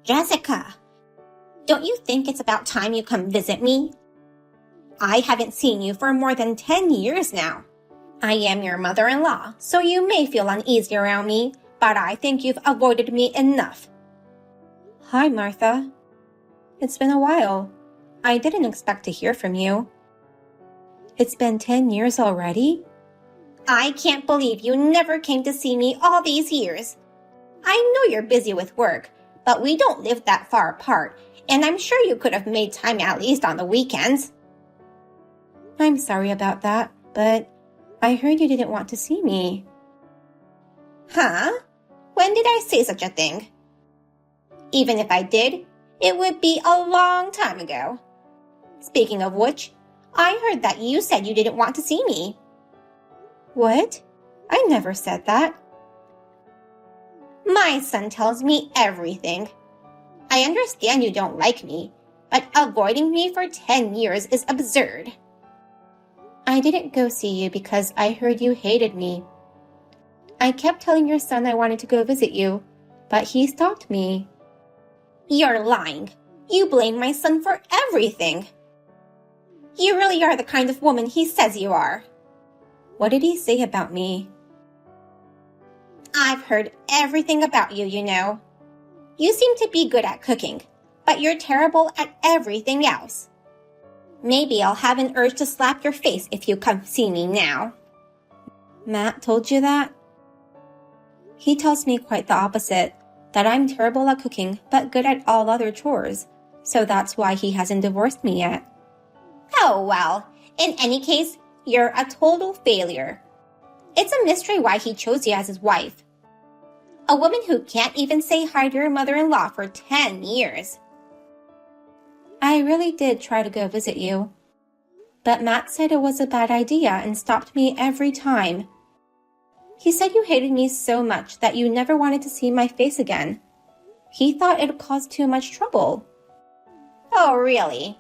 Jessica, don't you think it's about time you come visit me? I haven't seen you for more than 10 years now. I am your mother-in-law, so you may feel uneasy around me, but I think you've avoided me enough. Hi, Martha. It's been a while. I didn't expect to hear from you. It's been 10 years already? I can't believe you never came to see me all these years. I know you're busy with work, but we don't live that far apart, and I'm sure you could have made time at least on the weekends. I'm sorry about that, but I heard you didn't want to see me. Huh? When did I say such a thing? Even if I did, it would be a long time ago. Speaking of which, I heard that you said you didn't want to see me. What? I never said that. My son tells me everything. I understand you don't like me, but avoiding me for 10 years is absurd. I didn't go see you because I heard you hated me. I kept telling your son I wanted to go visit you, but he stopped me. You're lying. You blame my son for everything. You really are the kind of woman he says you are. What did he say about me? I've heard everything about you, you know. You seem to be good at cooking, but you're terrible at everything else. Maybe I'll have an urge to slap your face if you come see me now. Matt told you that? He tells me quite the opposite, that I'm terrible at cooking but good at all other chores, so that's why he hasn't divorced me yet. Oh well, in any case, you're a total failure. It's a mystery why he chose you as his wife. A woman who can't even say hi to your mother-in-law for 10 years. I really did try to go visit you. But Matt said it was a bad idea and stopped me every time. He said you hated me so much that you never wanted to see my face again. He thought it would cause too much trouble. Oh, really?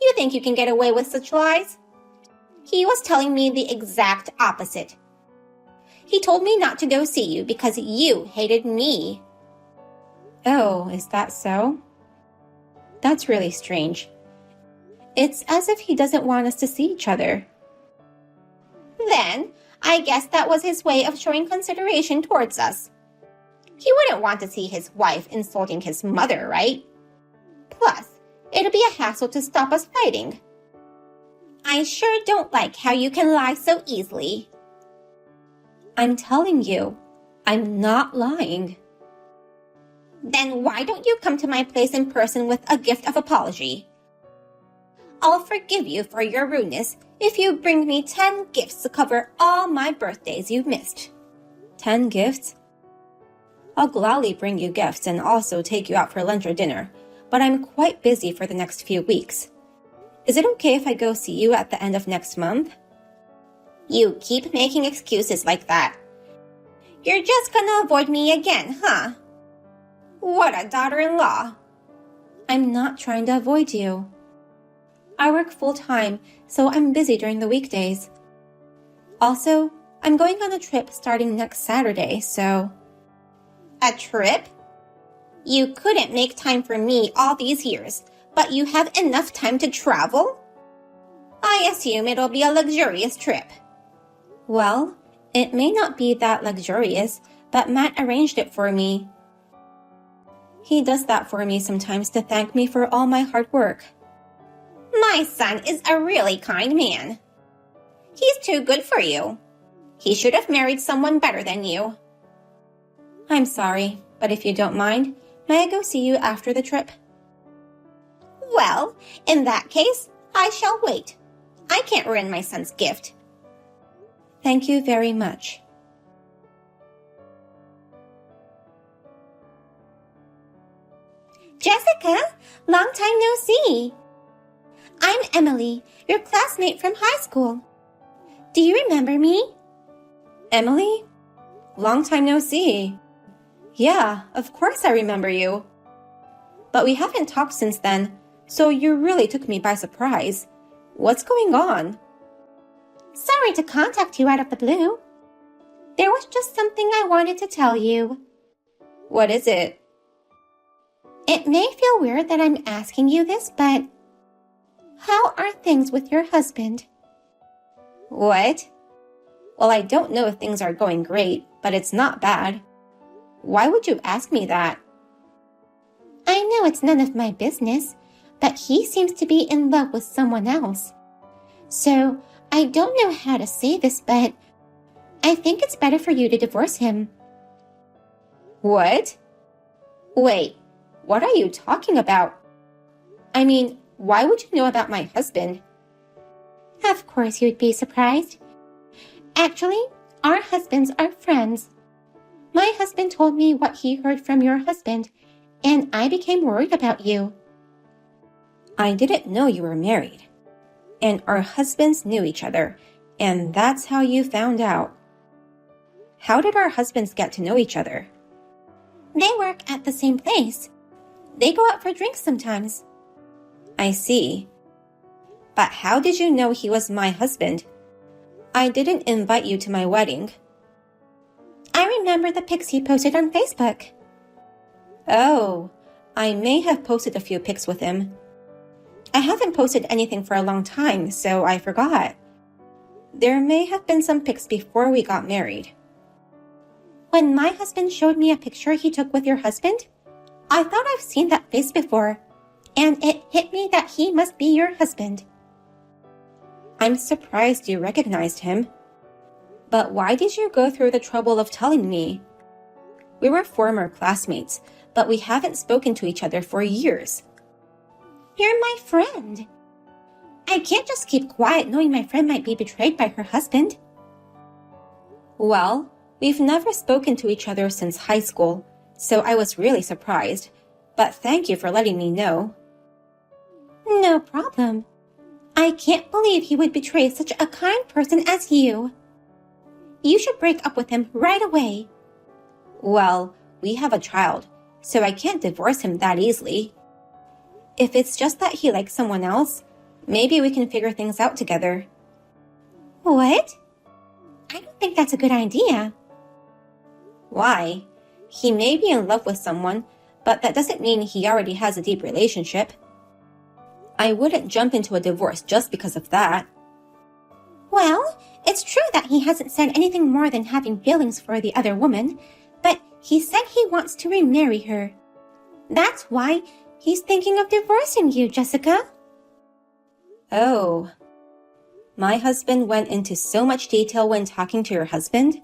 You think you can get away with such lies? He was telling me the exact opposite. He told me not to go see you because you hated me. Oh, is that so? That's really strange. It's as if he doesn't want us to see each other. Then, I guess that was his way of showing consideration towards us. He wouldn't want to see his wife insulting his mother, right? Plus, it'll be a hassle to stop us fighting. I sure don't like how you can lie so easily. I'm telling you, I'm not lying. Then why don't you come to my place in person with a gift of apology? I'll forgive you for your rudeness if you bring me 10 gifts to cover all my birthdays you've missed. 10 gifts? I'll gladly bring you gifts and also take you out for lunch or dinner, but I'm quite busy for the next few weeks. Is it okay if I go see you at the end of next month? You keep making excuses like that. You're just gonna avoid me again, huh? What a daughter-in-law. I'm not trying to avoid you. I work full-time, so I'm busy during the weekdays. Also, I'm going on a trip starting next Saturday, so... A trip? You couldn't make time for me all these years, but you have enough time to travel? I assume it'll be a luxurious trip. Well, it may not be that luxurious, but Matt arranged it for me. He does that for me sometimes to thank me for all my hard work. My son is a really kind man. He's too good for you. He should have married someone better than you. I'm sorry, but if you don't mind, may I go see you after the trip? Well, in that case, I shall wait. I can't ruin my son's gift. Thank you very much. Jessica, long time no see. I'm Emily, your classmate from high school. Do you remember me? Emily? Long time no see. Yeah, of course I remember you. But we haven't talked since then, so you really took me by surprise. What's going on? Sorry to contact you out of the blue. There was just something I wanted to tell you. What is it? It may feel weird that I'm asking you this, but how are things with your husband? What? Well, I don't know if things are going great, but it's not bad. Why would you ask me that? I know it's none of my business, but he seems to be in love with someone else. So, I don't know how to say this, but I think it's better for you to divorce him. What? Wait, what are you talking about? I mean, why would you know about my husband? Of course you'd be surprised. Actually, our husbands are friends. My husband told me what he heard from your husband, and I became worried about you. I didn't know you were married. And our husbands knew each other, and that's how you found out. How did our husbands get to know each other? They work at the same place. They go out for drinks sometimes. I see. But how did you know he was my husband? I didn't invite you to my wedding. I remember the pics he posted on Facebook. Oh, I may have posted a few pics with him. I haven't posted anything for a long time, so I forgot. There may have been some pics before we got married. When my husband showed me a picture he took with your husband, I thought I've seen that face before, and it hit me that he must be your husband. I'm surprised you recognized him. But why did you go through the trouble of telling me? We were former classmates, but we haven't spoken to each other for years. You're my friend. I can't just keep quiet knowing my friend might be betrayed by her husband. Well, we've never spoken to each other since high school, so I was really surprised. But thank you for letting me know. No problem. I can't believe he would betray such a kind person as you. You should break up with him right away. Well, we have a child, so I can't divorce him that easily. If it's just that he likes someone else, maybe we can figure things out together. What? I don't think that's a good idea. Why? He may be in love with someone, but that doesn't mean he already has a deep relationship. I wouldn't jump into a divorce just because of that. Well, it's true that he hasn't said anything more than having feelings for the other woman, but he said he wants to remarry her. That's why he's thinking of divorcing you, Jessica. Oh. My husband went into so much detail when talking to your husband?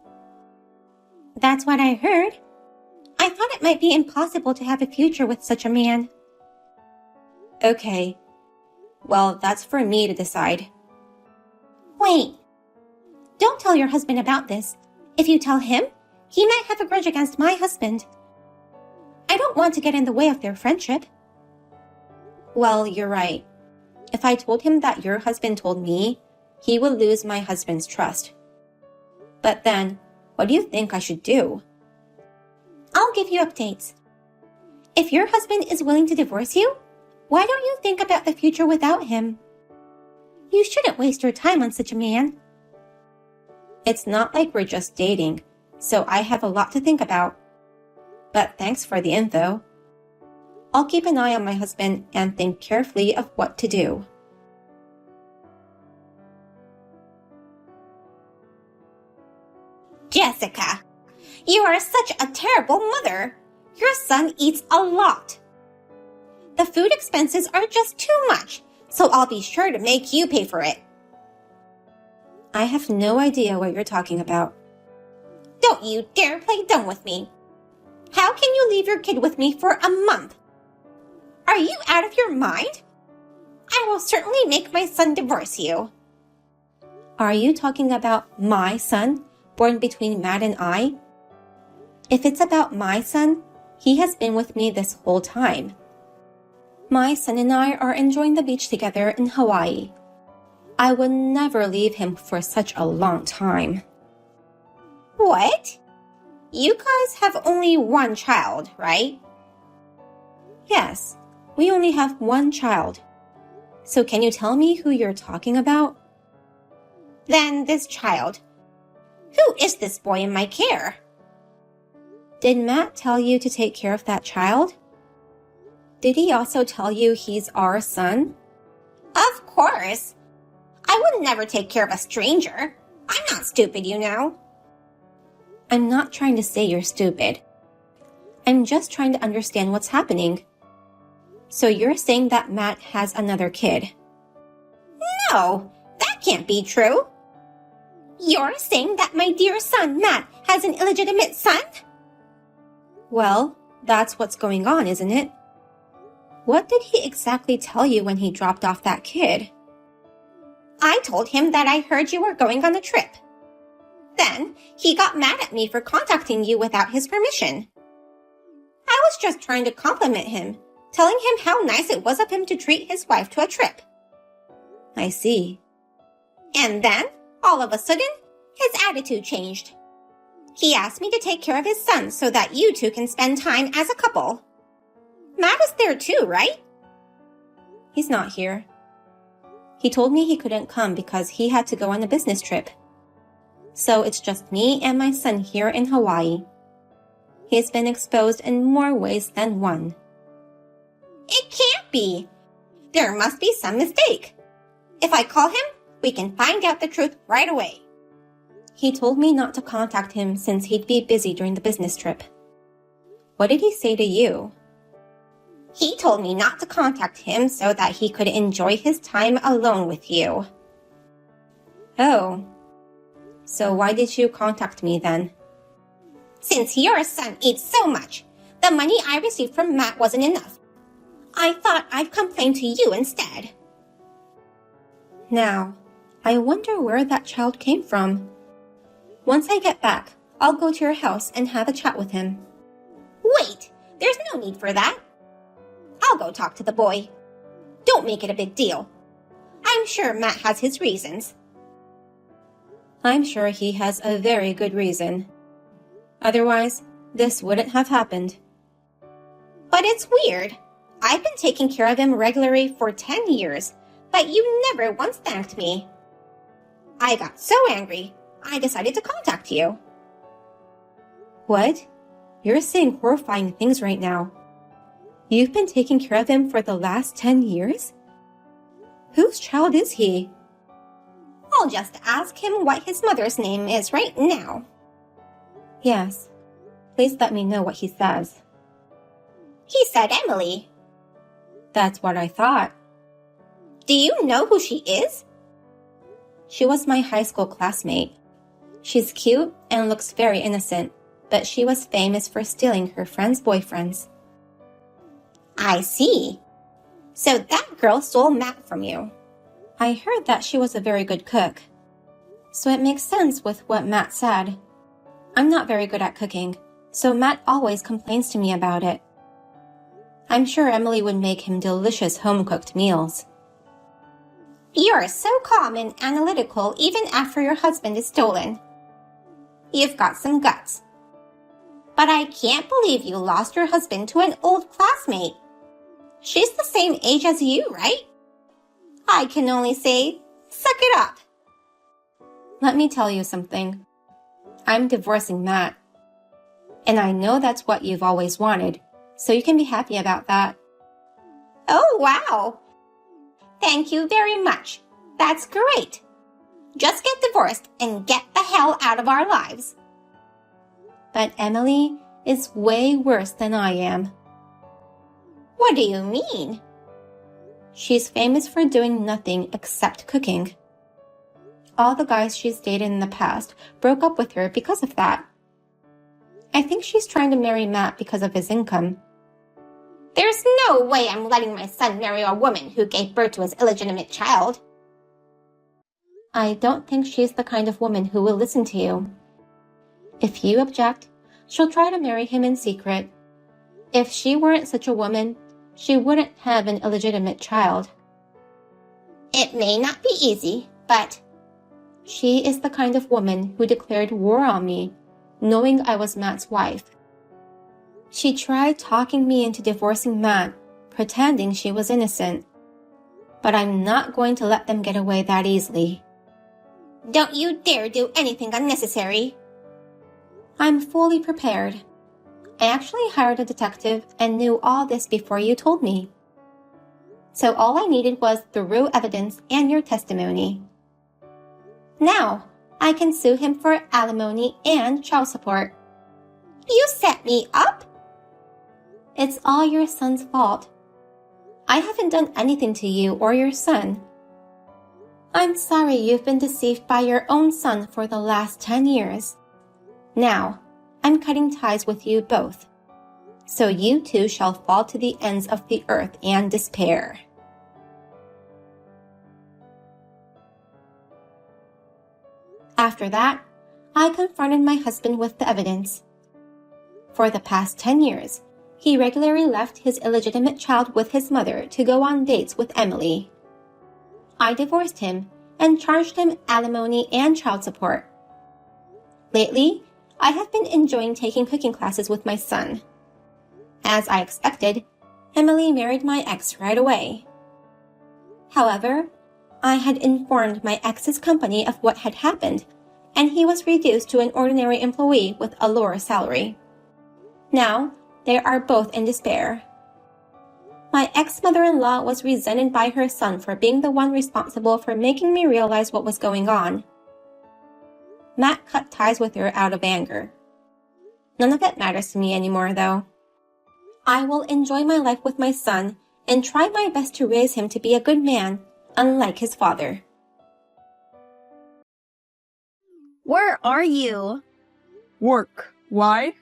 That's what I heard. I thought it might be impossible to have a future with such a man. Okay. Well, that's for me to decide. Wait. Don't tell your husband about this. If you tell him, he might have a grudge against my husband. I don't want to get in the way of their friendship. Well, you're right. If I told him that your husband told me, he would lose my husband's trust. But then, what do you think I should do? I'll give you updates. If your husband is willing to divorce you, why don't you think about the future without him? You shouldn't waste your time on such a man. It's not like we're just dating, so I have a lot to think about. But thanks for the info. I'll keep an eye on my husband and think carefully of what to do. Jessica, you are such a terrible mother. Your son eats a lot. The food expenses are just too much, so I'll be sure to make you pay for it. I have no idea what you're talking about. Don't you dare play dumb with me. How can you leave your kid with me for a month? Are you out of your mind? I will certainly make my son divorce you. Are you talking about my son, born between Matt and I? If it's about my son, he has been with me this whole time. My son and I are enjoying the beach together in Hawaii. I would never leave him for such a long time. What? You guys have only one child, right? Yes, we only have one child. So can you tell me who you're talking about? Then this child. Who is this boy in my care? Did Matt tell you to take care of that child? Did he also tell you he's our son? Of course. I would never take care of a stranger. I'm not stupid, you know. I'm not trying to say you're stupid. I'm just trying to understand what's happening. So you're saying that Matt has another kid? No, that can't be true. You're saying that my dear son, Matt, has an illegitimate son? Well, that's what's going on, isn't it? What did he exactly tell you when he dropped off that kid? I told him that I heard you were going on a trip. Then he got mad at me for contacting you without his permission. I was just trying to compliment him, telling him how nice it was of him to treat his wife to a trip. I see. And then, all of a sudden, his attitude changed. He asked me to take care of his son so that you two can spend time as a couple. Matt is there too, right? He's not here. He told me he couldn't come because he had to go on a business trip. So it's just me and my son here in Hawaii. He's been exposed in more ways than one. It can't be. There must be some mistake. If I call him, we can find out the truth right away. He told me not to contact him since he'd be busy during the business trip. What did he say to you? He told me not to contact him so that he could enjoy his time alone with you. Oh. So why did you contact me then? Since your son eats so much, the money I received from Matt wasn't enough. I thought I'd complain to you instead. Now, I wonder where that child came from. Once I get back, I'll go to your house and have a chat with him. Wait, there's no need for that. I'll go talk to the boy. Don't make it a big deal. I'm sure Matt has his reasons. I'm sure he has a very good reason. Otherwise, this wouldn't have happened. But it's weird. I've been taking care of him regularly for 10 years, but you never once thanked me. I got so angry, I decided to contact you. What? You're saying horrifying things right now. You've been taking care of him for the last 10 years? Whose child is he? I'll just ask him what his mother's name is right now. Yes. Please let me know what he says. He said Emily. That's what I thought. Do you know who she is? She was my high school classmate. She's cute and looks very innocent, but she was famous for stealing her friends' boyfriends. I see. So that girl stole Matt from you. I heard that she was a very good cook. So it makes sense with what Matt said. I'm not very good at cooking, so Matt always complains to me about it. I'm sure Emily would make him delicious home-cooked meals. You're so calm and analytical even after your husband is stolen. You've got some guts. But I can't believe you lost your husband to an old classmate. She's the same age as you, right? I can only say, suck it up. Let me tell you something. I'm divorcing Matt. And I know that's what you've always wanted, so you can be happy about that. Oh, wow. Thank you very much. That's great. Just get divorced and get the hell out of our lives. But Emily is way worse than I am. What do you mean? She's famous for doing nothing except cooking. All the guys she's dated in the past broke up with her because of that. I think she's trying to marry Matt because of his income. There's no way I'm letting my son marry a woman who gave birth to his illegitimate child. I don't think she's the kind of woman who will listen to you. If you object, she'll try to marry him in secret. If she weren't such a woman, she wouldn't have an illegitimate child. It may not be easy, but... She is the kind of woman who declared war on me, knowing I was Matt's wife. She tried talking me into divorcing Matt, pretending she was innocent. But I'm not going to let them get away that easily. Don't you dare do anything unnecessary. I'm fully prepared. I actually hired a detective and knew all this before you told me. So all I needed was the raw evidence and your testimony. Now, I can sue him for alimony and child support. You set me up? It's all your son's fault. I haven't done anything to you or your son. I'm sorry you've been deceived by your own son for the last 10 years. Now, I'm cutting ties with you both. So you two shall fall to the ends of the earth and despair. After that, I confronted my husband with the evidence. For the past 10 years, he regularly left his illegitimate child with his mother to go on dates with Emily. I divorced him and charged him alimony and child support. Lately, I have been enjoying taking cooking classes with my son. As I expected, Emily married my ex right away. However, I had informed my ex's company of what had happened, and he was reduced to an ordinary employee with a lower salary. Now, they are both in despair. My ex-mother-in-law was resented by her son for being the one responsible for making me realize what was going on. Matt cut ties with her out of anger. None of it matters to me anymore, though. I will enjoy my life with my son and try my best to raise him to be a good man, unlike his father. Where are you? Work. Why?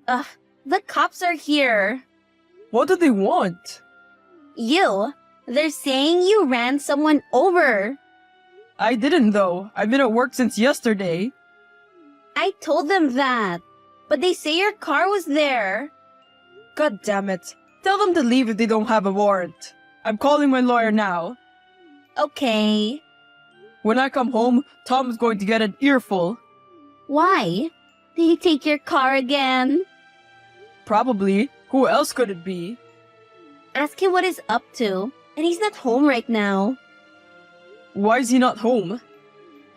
The cops are here. What do they want? You. They're saying you ran someone over. I didn't though. I've been at work since yesterday. I told them that, but they say your car was there. God damn it. Tell them to leave if they don't have a warrant. I'm calling my lawyer now. Okay. When I come home, Tom's going to get an earful. Why? Did he take your car again? Probably. Who else could it be? Ask him what he's up to, and he's not home right now. Why is he not home?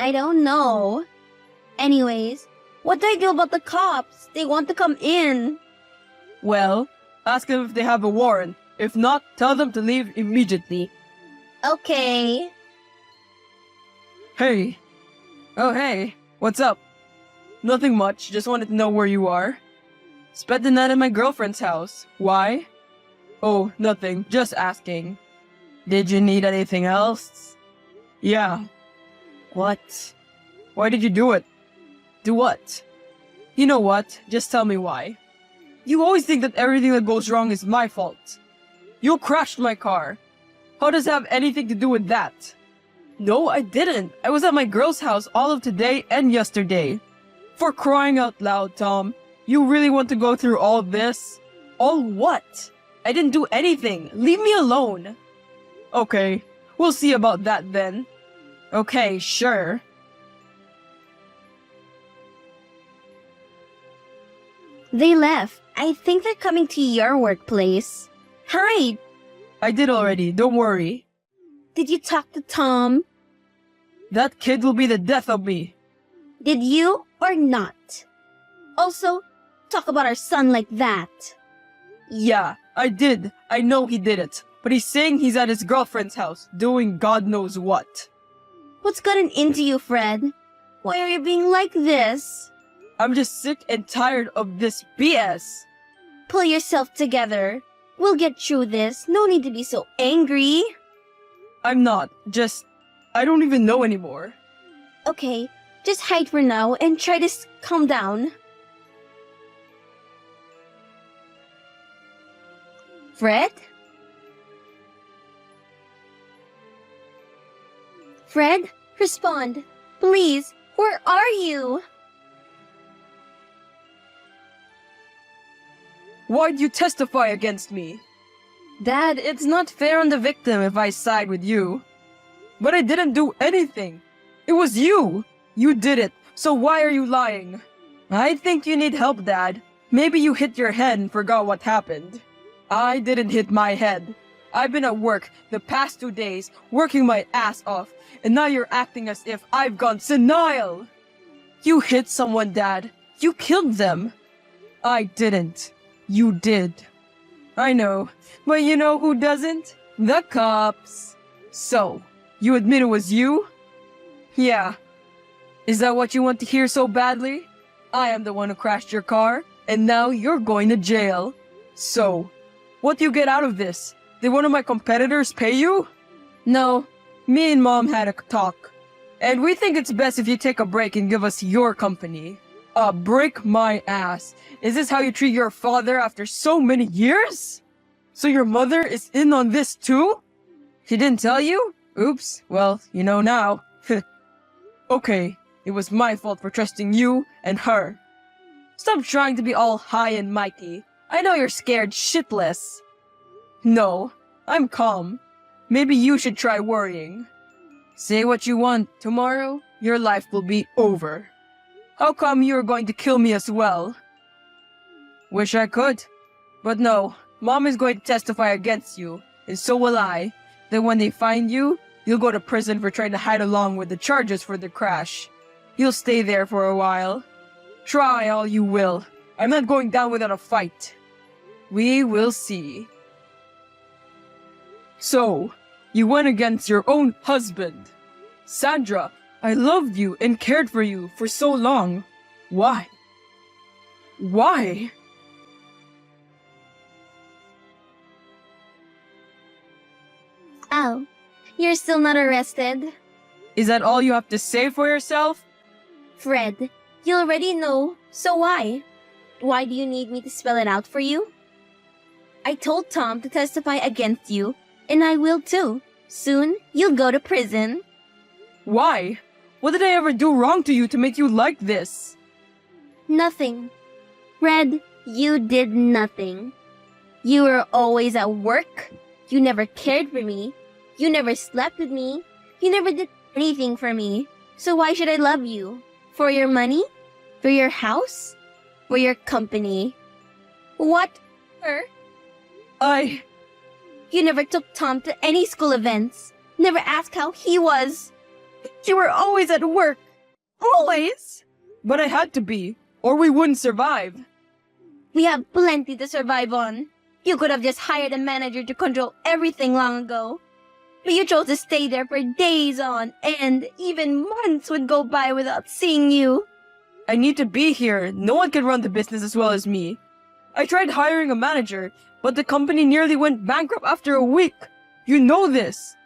I don't know. Anyways, what do I do about the cops? They want to come in. Well, ask them if they have a warrant. If not, tell them to leave immediately. Okay. Hey. Oh, hey. What's up? Nothing much. Just wanted to know where you are. Spent the night at my girlfriend's house. Why? Oh, nothing. Just asking. Did you need anything else? Yeah. What? Why did you do it? Do what? You know what? Just tell me why. You always think that everything that goes wrong is my fault. You crashed my car. How does that have anything to do with that? No, I didn't. I was at my girl's house all of today and yesterday. For crying out loud, Tom. You really want to go through all this? All what? I didn't do anything. Leave me alone. Okay, we'll see about that then. Okay, sure. They left. I think they're coming to your workplace. Hurry! I did already, don't worry. Did you talk to Tom? That kid will be the death of me. Did you or not? Also, talk about our son like that. Yeah, I did. I know he did it. But he's saying he's at his girlfriend's house, doing God knows what. What's gotten into you, Fred? Why are you being like this? I'm just sick and tired of this BS. Pull yourself together. We'll get through this. No need to be so angry. I'm not. I don't even know anymore. Okay, just hide for now and try to calm down. Fred? Fred, respond. Please, where are you? Why'd you testify against me? Dad, it's not fair on the victim if I side with you. But I didn't do anything. It was you. You did it, so why are you lying? I think you need help, Dad. Maybe you hit your head and forgot what happened. I didn't hit my head. I've been at work the past 2 days, working my ass off, and now you're acting as if I've gone senile. You hit someone, Dad. You killed them. I didn't. You did. I know, but you know who doesn't? The cops. So, you admit it was you? Yeah. Is that what you want to hear so badly? I am the one who crashed your car, and now you're going to jail. So, what do you get out of this? Did one of my competitors pay you? No, me and Mom had a talk. And we think it's best if you take a break and give us your company. Break my ass. Is this how you treat your father after so many years? So your mother is in on this too? She didn't tell you? Oops, well, you know now. Okay, it was my fault for trusting you and her. Stop trying to be all high and mighty. I know you're scared shitless. No, I'm calm. Maybe you should try worrying. Say what you want. Tomorrow, your life will be over. How come you're going to kill me as well? Wish I could. But no, Mom is going to testify against you, and so will I. Then when they find you, you'll go to prison for trying to hide along with the charges for the crash. You'll stay there for a while. Try all you will. I'm not going down without a fight. We will see. So, you went against your own husband. Sandra, I loved you and cared for you for so long. Why? Why? Oh, you're still not arrested? Is that all you have to say for yourself? Fred, you already know, so why? Why do you need me to spell it out for you? I told Tom to testify against you, and I will too. Soon, you'll go to prison. Why? What did I ever do wrong to you to make you like this? Nothing. Fred, you did nothing. You were always at work. You never cared for me. You never slept with me. You never did anything for me. So why should I love you? For your money? For your house? For your company? What? You never took Tom to any school events. Never asked how he was. You were always at work. Always. But I had to be, or we wouldn't survive. We have plenty to survive on. You could have just hired a manager to control everything long ago. But you chose to stay there for days on end. Even months would go by without seeing you. I need to be here. No one can run the business as well as me. I tried hiring a manager, but the company nearly went bankrupt after a week. You know this.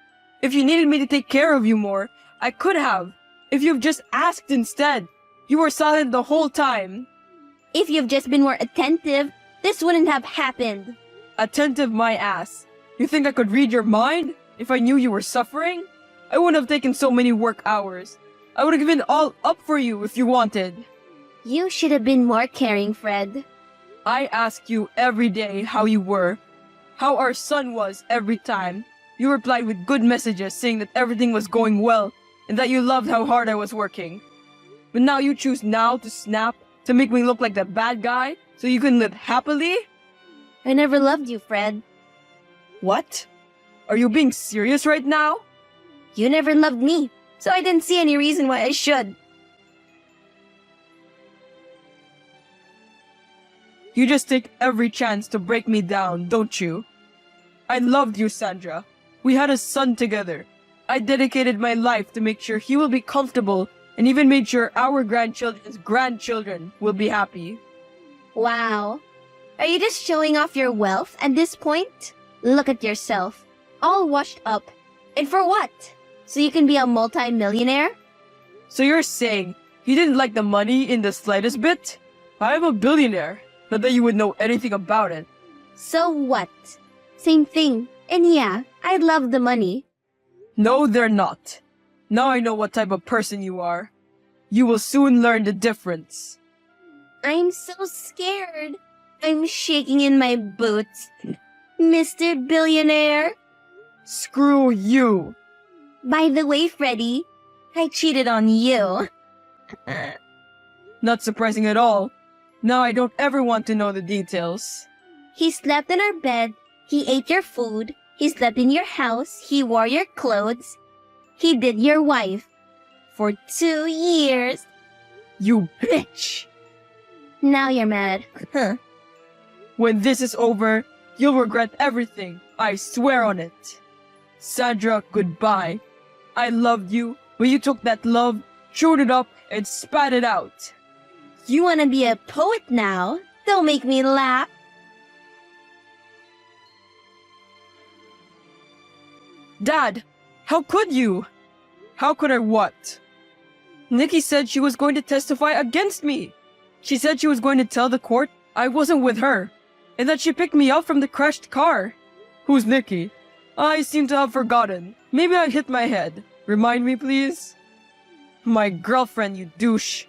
If you needed me to take care of you more, I could have. If you've just asked instead. You were silent the whole time. If you've just been more attentive, this wouldn't have happened. Attentive my ass. You think I could read your mind? If I knew you were suffering? I wouldn't have taken so many work hours. I would have given all up for you if you wanted. You should have been more caring, Fred. I ask you every day how you were. How our son was every time. You replied with good messages saying that everything was going well and that you loved how hard I was working. But now you choose now to snap, to make me look like the bad guy so you can live happily? I never loved you, Fred. What? Are you being serious right now? You never loved me, so I didn't see any reason why I should. You just take every chance to break me down, don't you? I loved you, Sandra. We had a son together. I dedicated my life to make sure he will be comfortable and even made sure our grandchildren's grandchildren will be happy. Wow. Are you just showing off your wealth at this point? Look at yourself. All washed up. And for what? So you can be a multi-millionaire? So you're saying you didn't like the money in the slightest bit? I'm a billionaire. Not that you would know anything about it. So what? Same thing. And yeah, I love the money. No, they're not. Now I know what type of person you are. You will soon learn the difference. I'm so scared. I'm shaking in my boots. Mr. Billionaire. Screw you. By the way, Freddy, I cheated on you. Not surprising at all. Now I don't ever want to know the details. He slept in our bed. He ate your food. He slept in your house. He wore your clothes. He did your wife. For 2 years. You bitch! Now you're mad. Huh. When this is over, you'll regret everything. I swear on it. Sandra, goodbye. I loved you, but you took that love, chewed it up, and spat it out. You wanna be a poet now? Don't make me laugh. Dad, how could you? How could I what? Nikki said she was going to testify against me. She said she was going to tell the court I wasn't with her, and that she picked me up from the crashed car. Who's Nikki? I seem to have forgotten. Maybe I hit my head. Remind me, please? My girlfriend, you douche.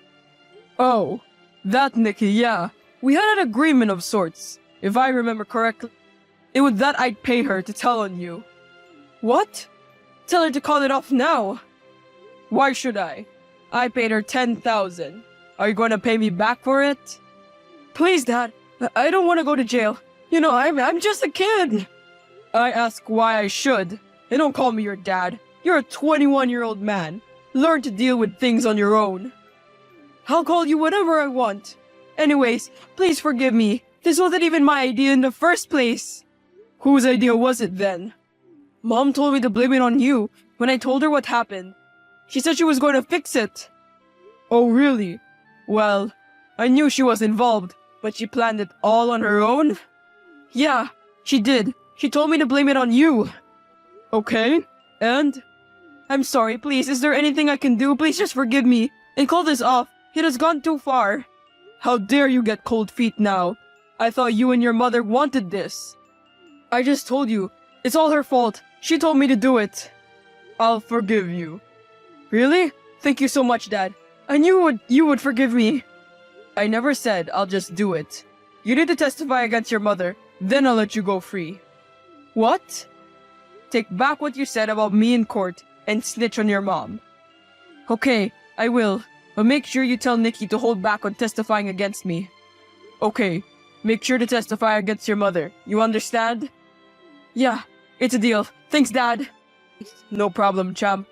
Oh, that Nikki, yeah. We had an agreement of sorts. If I remember correctly, it was that I'd pay her to tell on you. What? Tell her to call it off now. Why should I? I paid her 10,000. Are you going to pay me back for it? Please, Dad. I don't want to go to jail. You know, I'm just a kid. I ask why I should. And don't call me your dad. You're a 21-year-old man. Learn to deal with things on your own. I'll call you whatever I want. Anyways, please forgive me. This wasn't even my idea in the first place. Whose idea was it then? Mom told me to blame it on you when I told her what happened. She said she was going to fix it. Oh, really? Well, I knew she was involved, but she planned it all on her own? Yeah, she did. She told me to blame it on you. Okay, and? I'm sorry, please, is there anything I can do? Please just forgive me and call this off. It has gone too far. How dare you get cold feet now? I thought you and your mother wanted this. I just told you, it's all her fault. She told me to do it. I'll forgive you. Really? Thank you so much, Dad. I knew you would forgive me. I never said I'll just do it. You need to testify against your mother, then I'll let you go free. What? Take back what you said about me in court and snitch on your mom. Okay, I will, but make sure you tell Nikki to hold back on testifying against me. Okay, make sure to testify against your mother. You understand? Yeah, it's a deal. Thanks, Dad. No problem, champ.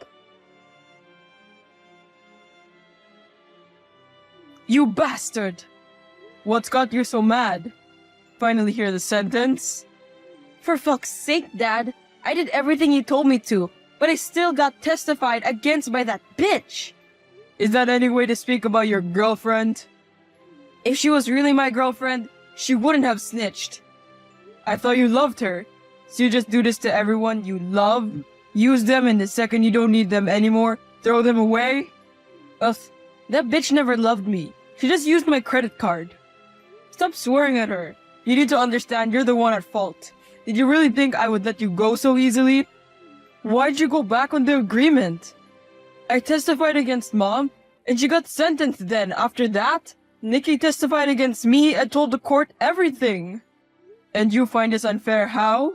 You bastard! What's got you so mad? Finally hear the sentence? For fuck's sake, Dad. I did everything you told me to, but I still got testified against by that bitch. Is that any way to speak about your girlfriend? If she was really my girlfriend, she wouldn't have snitched. I thought you loved her. So you just do this to everyone you love? Use them and the second you don't need them anymore, throw them away? Ugh, that bitch never loved me. She just used my credit card. Stop swearing at her. You need to understand you're the one at fault. Did you really think I would let you go so easily? Why'd you go back on the agreement? I testified against Mom, and she got sentenced then. After that, Nikki testified against me and told the court everything. And you find this unfair how?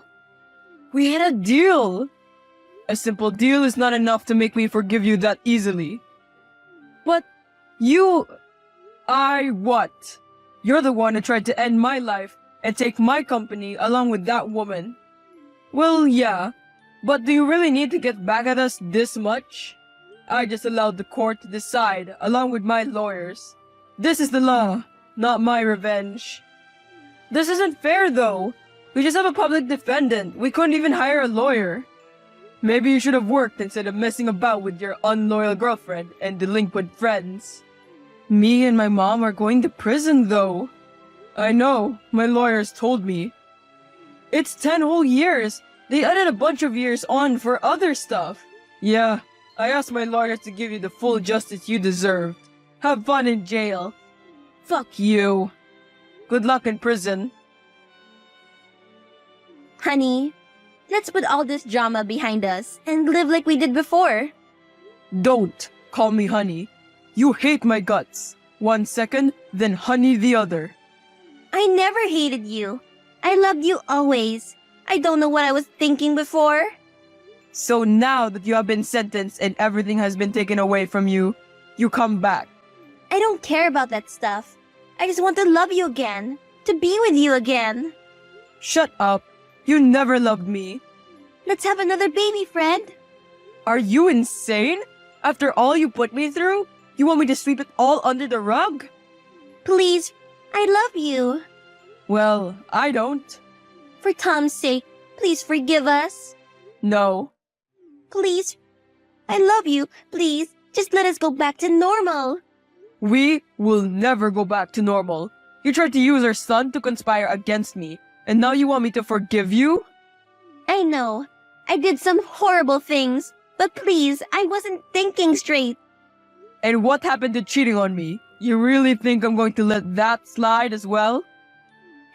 We had a deal. A simple deal is not enough to make me forgive you that easily. But what? You're the one who tried to end my life and take my company along with that woman. Well, yeah, but do you really need to get back at us this much? I just allowed the court to decide along with my lawyers. This is the law, not my revenge. This isn't fair though. We just have a public defendant. We couldn't even hire a lawyer. Maybe you should have worked instead of messing about with your unloyal girlfriend and delinquent friends. Me and my mom are going to prison though. I know, my lawyers told me. It's 10 whole years. They added a bunch of years on for other stuff. Yeah, I asked my lawyers to give you the full justice you deserved. Have fun in jail. Fuck you. Good luck in prison. Honey, let's put all this drama behind us and live like we did before. Don't call me honey. You hate my guts. 1 second, then honey the other. I never hated you. I loved you always. I don't know what I was thinking before. So now that you have been sentenced and everything has been taken away from you, you come back. I don't care about that stuff. I just want to love you again. To be with you again. Shut up. You never loved me. Let's have another baby, Fred. Are you insane? After all you put me through, you want me to sweep it all under the rug? Please, I love you. Well, I don't. For Tom's sake, please forgive us. No. Please. I love you. Please, just let us go back to normal. We will never go back to normal. You tried to use our son to conspire against me, and now you want me to forgive you? I know. I did some horrible things, but please, I wasn't thinking straight. And what happened to cheating on me? You really think I'm going to let that slide as well?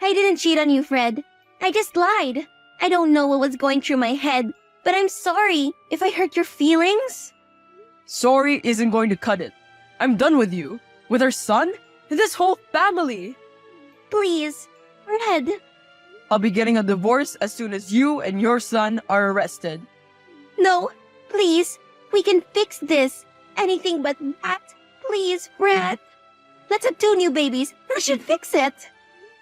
I didn't cheat on you, Fred. I just lied. I don't know what was going through my head, but I'm sorry if I hurt your feelings. Sorry isn't going to cut it. I'm done with you, with our son, and this whole family. Please, Fred. I'll be getting a divorce as soon as you and your son are arrested. No, please. We can fix this. Anything but that. Please, Fred. Let's have 2 new babies. That should fix it.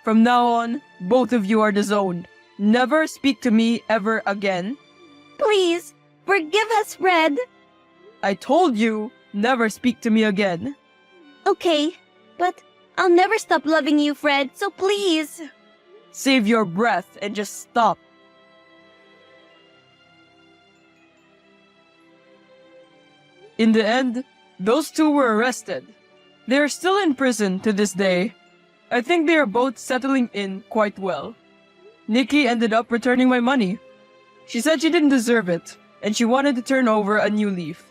From now on, both of you are disowned. Never speak to me ever again. Please, forgive us, Fred. I told you, never speak to me again. Okay, but I'll never stop loving you, Fred, so please. Save your breath and just stop. In the end, those 2 were arrested. They are still in prison to this day. I think they are both settling in quite well. Nikki ended up returning my money. She said she didn't deserve it, and she wanted to turn over a new leaf.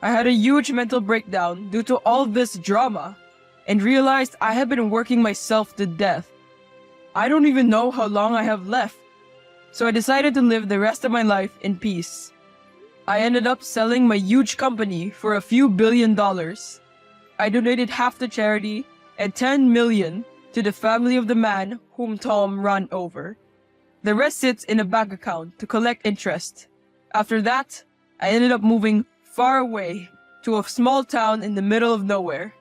I had a huge mental breakdown due to all this drama, and realized I had been working myself to death. I don't even know how long I have left, so I decided to live the rest of my life in peace. I ended up selling my huge company for a few $billions. I donated half to charity and 10 million to the family of the man whom Tom ran over. The rest sits in a bank account to collect interest. After that, I ended up moving far away to a small town in the middle of nowhere.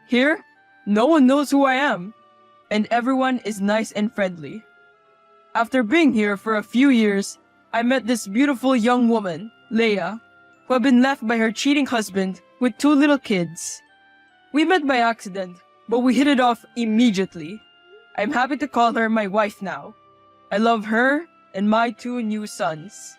Here, no one knows who I am, and everyone is nice and friendly. After being here for a few years, I met this beautiful young woman, Leia, who had been left by her cheating husband with 2 little kids. We met by accident, but we hit it off immediately. I'm happy to call her my wife now. I love her and my 2 new sons.